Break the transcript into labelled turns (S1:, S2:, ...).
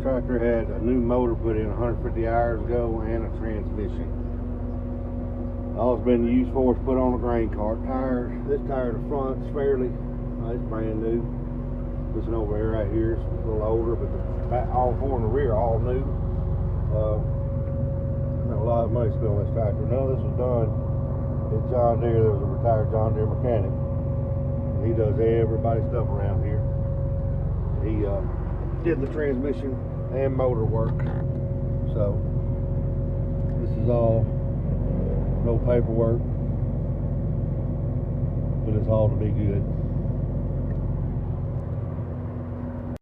S1: tractor had a new motor put in 150 hours ago and a transmission. All it's been used for is put on a grain cart. Tire, this tire in the front is fairly, it's brand new. This one over here right here is a little older, but the back, all four in the rear are all new. A lot of money spent on this tractor. None of this was done at John Deere. There was a retired John Deere mechanic. He does everybody's stuff around here. He did the transmission and motor work. So this is all no paperwork, but it's all to be good.